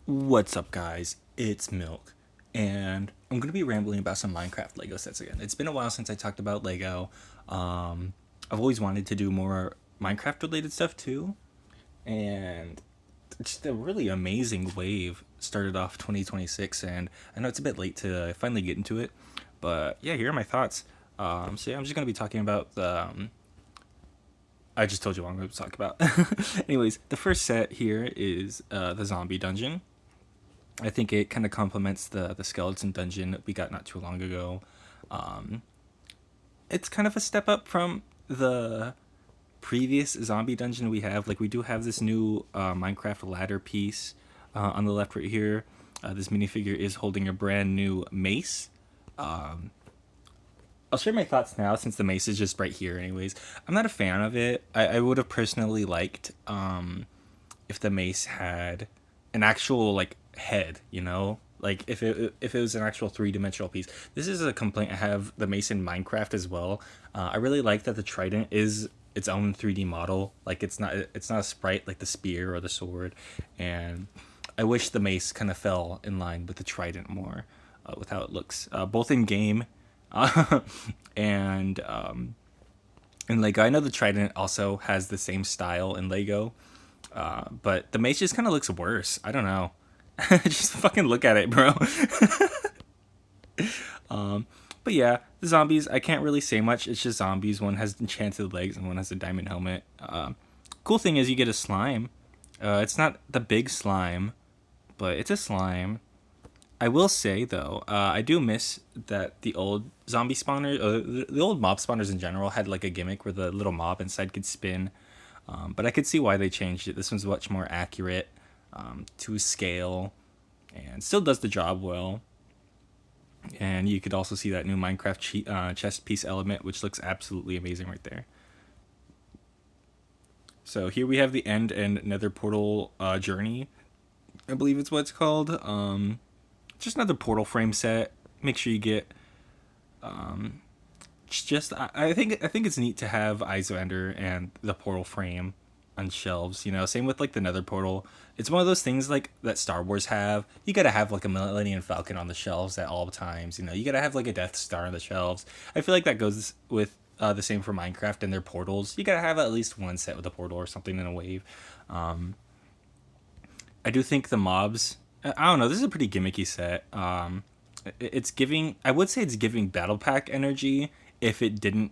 What's up, guys? It's Milk, and I'm gonna be rambling about some Minecraft Lego sets again. It's been a while since I talked about Lego. I've always wanted to do more Minecraft related stuff too, and just a really amazing wave started off 2026, and I know it's a bit late to finally get into it, but yeah, here are my thoughts. So yeah, I'm just gonna be talking about the. I just told you what I'm going to talk about. Anyways, the first set here is the zombie dungeon. I think it kind of complements the skeleton dungeon we got not too long ago. Um, it's kind of a step up from the previous zombie dungeon we have. Like we do have this new Minecraft ladder piece on the left right here. This minifigure is holding a brand new mace. I'll share my thoughts now since the mace is just right here. Anyways, I'm not a fan of it. I would have personally liked if the mace had an actual like head, like if it was an actual three-dimensional piece. This is a complaint I have the mace in Minecraft as well. I really like that the trident is its own 3D model. Like it's not a sprite like the spear or the sword, and I wish the mace kind of fell in line with the trident more, with how it looks, both in game and in Lego. I know the trident also has the same style in Lego, but the mace just kind of looks worse. I don't know. Just fucking look at it, bro. But yeah, the zombies, I can't really say much. It's just zombies. One has enchanted legs and one has a diamond helmet. Cool thing is you get a slime. It's not the big slime, but it's a slime. I will say though, I do miss that the old zombie spawners, the old mob spawners in general, had like a gimmick where the little mob inside could spin. But I could see why they changed it. This one's much more accurate to scale, and still does the job well. And you could also see that new Minecraft chest piece element, which looks absolutely amazing right there. So here we have the end and nether portal journey. I believe it's what it's called. Just another portal frame set. Make sure you get. Just I think it's neat to have Eyes of Ender and the portal frame on shelves. Same with like the Nether portal. It's one of those things like that Star Wars have. You gotta have like a Millennium Falcon on the shelves at all times. You gotta have like a Death Star on the shelves. I feel like that goes with the same for Minecraft and their portals. You gotta have at least one set with a portal or something in a wave. I do think the mobs. I don't know. This is a pretty gimmicky set. It's giving. I would say it's giving Battle Pack energy if it didn't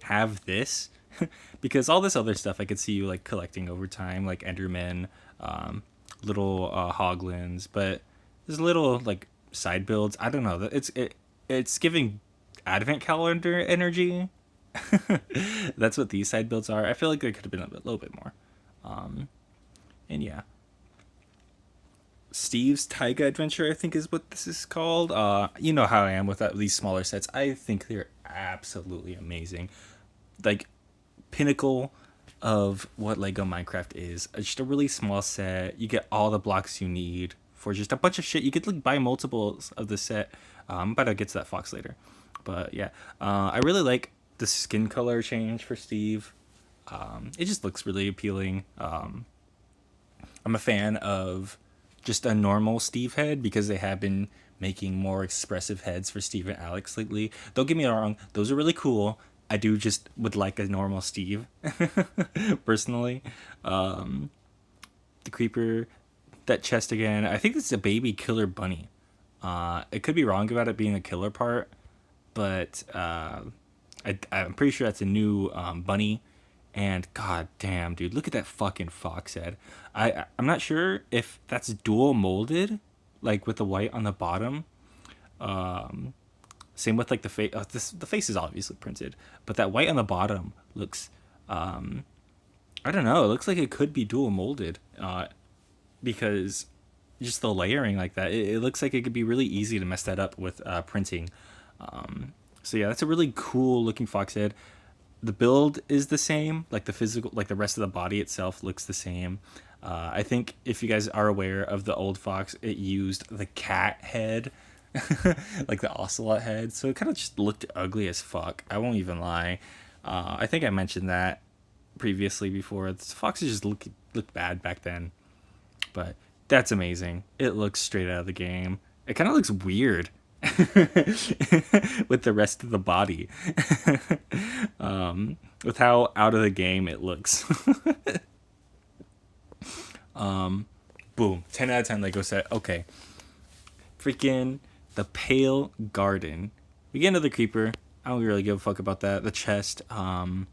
have this, because all this other stuff I could see you like collecting over time, like Endermen, little Hoglins, but there's little like side builds. I don't know. It's giving Advent calendar energy. That's what these side builds are. I feel like there could have been a little bit more. And yeah, Steve's Taiga Adventure, I think is what this is called. You know how I am with these smaller sets. I think they're absolutely amazing. Like pinnacle of what Lego Minecraft is. It's just a really small set. You get all the blocks you need for just a bunch of shit. You could like buy multiples of the set. But I'll get to that fox later. But yeah, I really like the skin color change for Steve. It just looks really appealing. I'm a fan of just a normal Steve head because they have been making more expressive heads for Steve and Alex lately. Don't get me wrong, those are really cool. I do just would like a normal Steve, personally. The creeper, that chest again. I think this is a baby killer bunny. It could be wrong about it being a killer part, but I'm pretty sure that's a new bunny. And god damn, dude, look at that fucking fox head. I'm not sure if that's dual molded, like with the white on the bottom. Same with like the face. The face is obviously printed, but that white on the bottom looks. I don't know. It looks like it could be dual molded, because just the layering like that. It looks like it could be really easy to mess that up with printing. So yeah, that's a really cool looking fox head. The build is the same, like the physical, like the rest of the body itself looks the same. I think if you guys are aware of the old fox, it used the cat head, like the ocelot head, so it kind of just looked ugly as fuck. I won't even lie. I think I mentioned that previously before. The foxes just looked bad back then, but That's amazing. It looks straight out of the game. It kind of looks weird with the rest of the body, with how out of the game it looks. Boom, 10 out of 10 Lego set. Okay, freaking the Pale Garden. We get into the creeper. I don't really give a fuck about that. The chest, the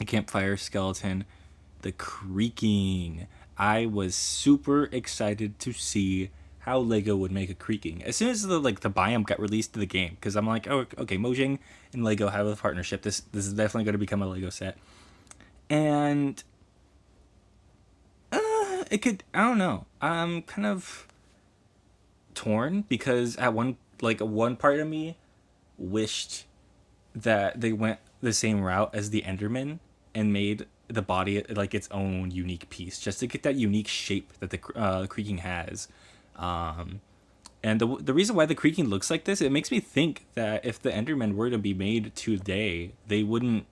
campfire skeleton, the creaking. I was super excited to see how Lego would make a creaking as soon as the biome got released to the game, because I'm like, oh, okay, Mojang and Lego have a partnership. This is definitely going to become a Lego set, and it could. I don't know. I'm kind of torn because at one part of me wished that they went the same route as the Enderman and made the body like its own unique piece, just to get that unique shape that the creaking has. And the reason why the creaking looks like this, it makes me think that if the Enderman were to be made today, they wouldn't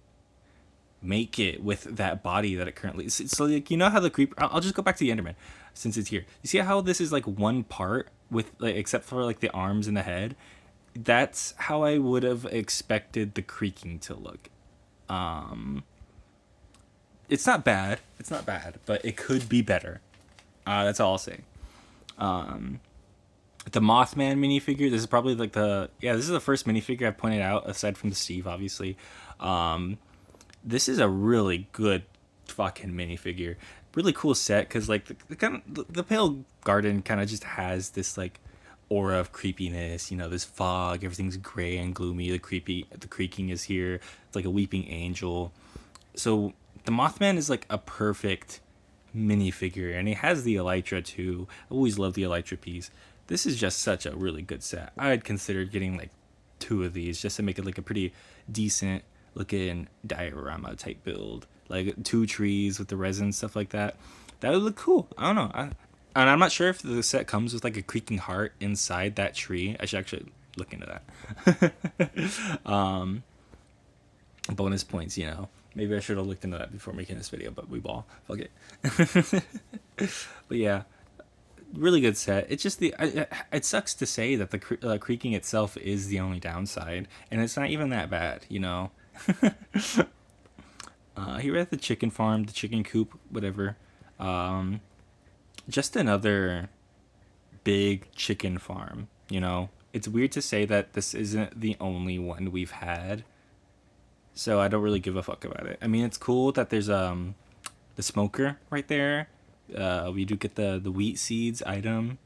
make it with that body that it currently is. So like, you know how the creeper, I'll just go back to the Enderman since it's here. You see how this is like one part with like, except for like the arms and the head? That's how I would have expected the creaking to look. It's not bad. It's not bad, but it could be better. That's all I'll say. The Mothman minifigure. This is probably like this is the first minifigure I've pointed out aside from the Steve, obviously. This is a really good fucking minifigure. Really cool set because like the Pale Garden kind of just has this like aura of creepiness. You know, this fog. Everything's gray and gloomy. The creaking is here. It's like a weeping angel. So the Mothman is like a perfect minifigure, and it has the Elytra too. I always love the Elytra piece. This is just such a really good set. I'd consider getting like 2 of these just to make it like a pretty decent looking diorama type build. Like 2 trees with the resin, stuff like that. That would look cool. I don't know. And I'm not sure if the set comes with like a creaking heart inside that tree. I should actually look into that. Bonus points, you know. Maybe I should have looked into that before making this video, but we ball. Fuck it. But yeah, really good set. It's just it sucks to say that the creaking itself is the only downside, and it's not even that bad, you know. Here at the chicken farm, the chicken coop, whatever. Just another big chicken farm, you know. It's weird to say that this isn't the only one we've had, so I don't really give a fuck about it. I mean, it's cool that there's the smoker right there. We do get the wheat seeds item.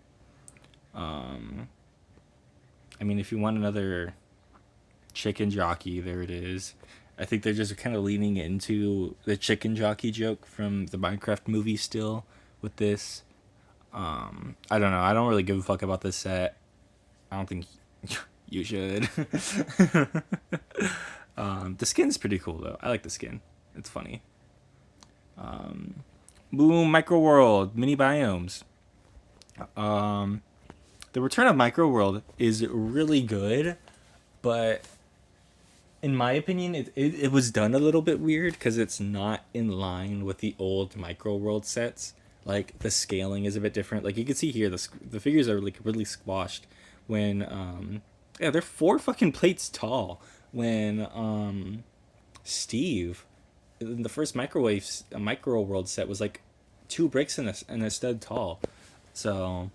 I mean, if you want another chicken jockey, there it is. I think they're just kind of leaning into the chicken jockey joke from the Minecraft movie still with this. I don't know. I don't really give a fuck about this set. I don't think you should. The skin's pretty cool though. I like the skin. It's funny. Boom, Micro World, mini biomes. The return of Micro World is really good, but in my opinion, it was done a little bit weird because it's not in line with the old Micro World sets. Like the scaling is a bit different. Like you can see here, the figures are like really squashed. When they're 4 fucking plates tall. When Steve, in the first Micro World set, was like 2 bricks and a stud tall. So,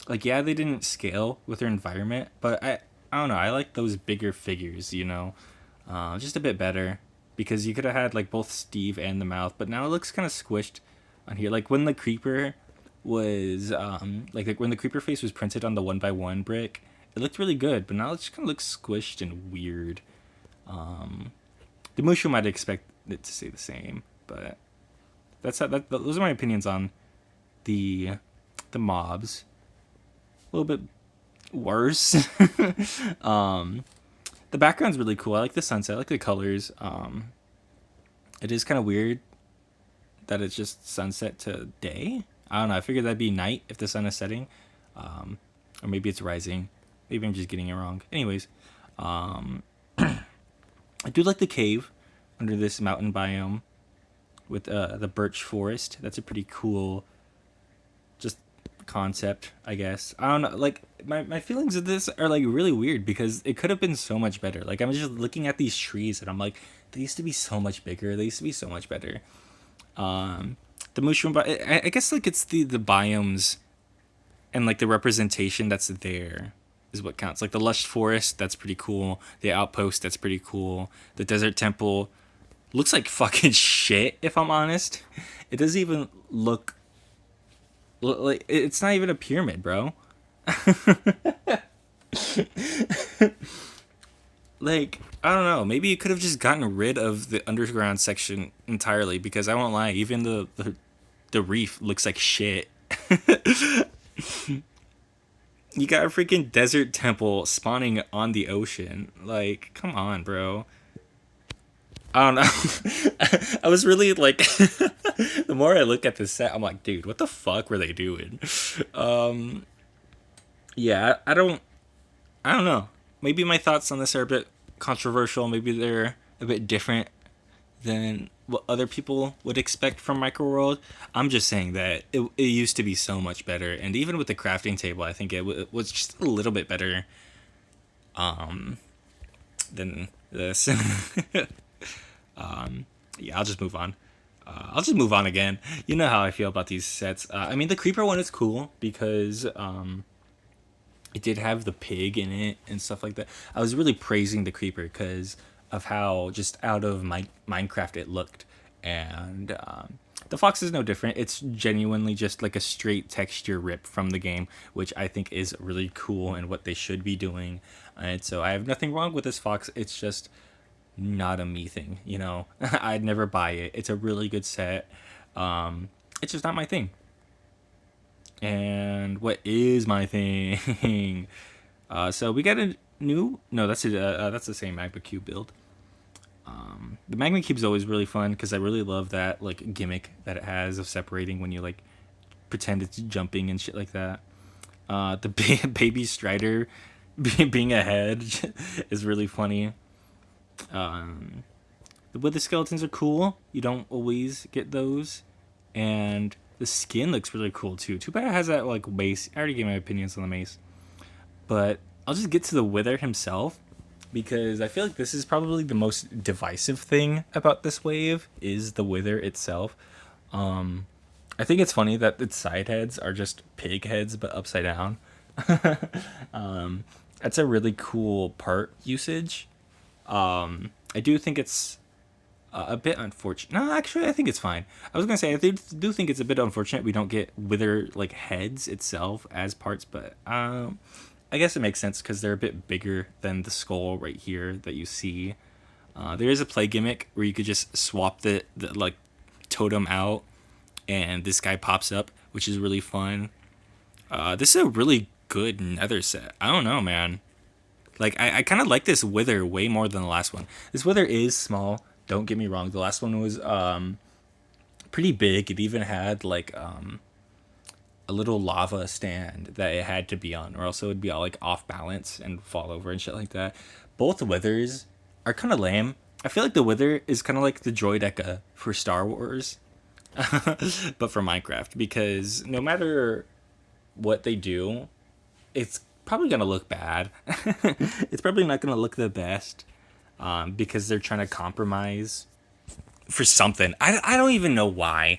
like, yeah, they didn't scale with their environment, but I don't know. I like those bigger figures, you know, just a bit better because you could have had like both Steve and the mouth, but now it looks kind of squished on here. Like when the creeper was like when the creeper face was printed on the 1x1 brick, it looked really good, but now it just kind of looks squished and weird. The Mushu might expect it to stay the same, but those are my opinions on the mobs. A little bit worse. The background's really cool. I like the sunset. I like the colors. It is kind of weird that it's just sunset to day. I don't know. I figured that'd be night if the sun is setting, or maybe it's rising. Maybe I'm just getting it wrong. Anyways, I do like the cave under this mountain biome with the birch forest. That's a pretty cool, just concept, I guess. I don't know. Like my feelings of this are like really weird because it could have been so much better. Like I'm just looking at these trees and I'm like, they used to be so much bigger. They used to be so much better. Um, the mushroom, I guess like it's the biomes and like the representation that's there is what counts. Like the lush forest, that's pretty cool. The outpost, that's pretty cool. The desert temple looks like fucking shit. If I'm honest, it doesn't even look like it's not even a pyramid, bro. Like I don't know. Maybe you could have just gotten rid of the underground section entirely because I won't lie, even the reef looks like shit. You got a freaking desert temple spawning on the ocean. Like, come on, bro. I don't know. I was really like, the more I look at this set, I'm like, dude, what the fuck were they doing? Um, yeah, I don't know. Maybe my thoughts on this are a bit controversial. Maybe they're a bit different than what other people would expect from Microworld. I'm just saying that it used to be so much better, and even with the crafting table, I think it was just a little bit better than this. Yeah, I'll just move on. I'll just move on again. You know how I feel about these sets. I mean, the creeper one is cool because it did have the pig in it and stuff like that. I was really praising the creeper because of how just out of Minecraft it looked, and the fox is no different. It's genuinely just like a straight texture rip from the game, which I think is really cool and what they should be doing. And so I have nothing wrong with this fox. It's just not a me thing, you know. I'd never buy it. It's a really good set. It's just not my thing. And what is my thing? So we got a new. No, that's it. That's the same Magma Cube build. The Magma Cube is always really fun because I really love that like gimmick that it has of separating when you like pretend it's jumping and shit like that. The baby Strider being ahead is really funny. Um, the wither skeletons are cool. You don't always get those, and the skin looks really cool too. Too bad it has that like mace. I already gave my opinions on the mace, but I'll just get to the wither himself because I feel like this is probably the most divisive thing about this wave is the wither itself. I think it's funny that its side heads are just pig heads but upside down. That's a really cool part usage. I do think it's a bit unfortunate. No, actually, I think it's fine. I was gonna say I do think it's a bit unfortunate we don't get wither like heads itself as parts, but I guess it makes sense because they're a bit bigger than the skull right here that you see. There is a play gimmick where you could just swap the like totem out, and this guy pops up, which is really fun. This is a really good nether set. I don't know, man. Like I kind of like this wither way more than the last one. This wither is small. Don't get me wrong. The last one was pretty big. It even had like a little lava stand that it had to be on, or else it would be all like off balance and fall over and shit like that. Both withers are kind of lame. I feel like the wither is kind of like the droideka for Star Wars, but for Minecraft because no matter what they do, it's probably gonna look bad. It's probably not gonna look the best because they're trying to compromise for something. I don't even know why.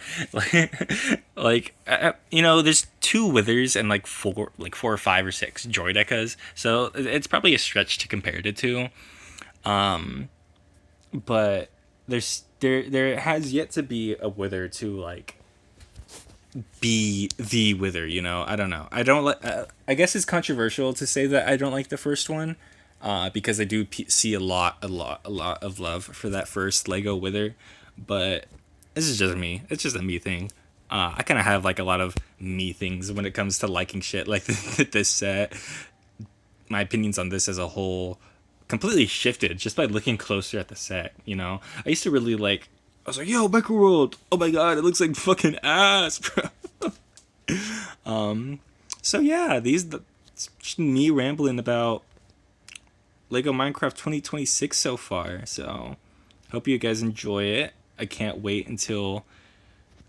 You know, there's two withers and like four or five or six droidekas, so it's probably a stretch to compare it to. But there has yet to be a wither to like be the wither, you know. I don't know. I don't like I guess it's controversial to say that I don't like the first one because I do see a lot of love for that first Lego wither, but this is just me. It's just a me thing. I kind of have like a lot of me things when it comes to liking shit like this set. My opinions on this as a whole completely shifted just by looking closer at the set, you know. I used to really like I was like, yo, Microworld, oh my god, it looks like fucking ass, bro. So yeah, it's just me rambling about Lego Minecraft 2026 so far. So hope you guys enjoy it. I can't wait until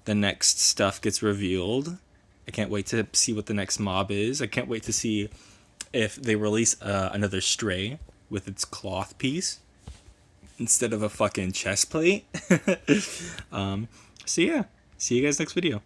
the next stuff gets revealed. I can't wait to see what the next mob is. I can't wait to see if they release another Stray with its cloth piece instead of a fucking chest plate. So yeah, see you guys next video.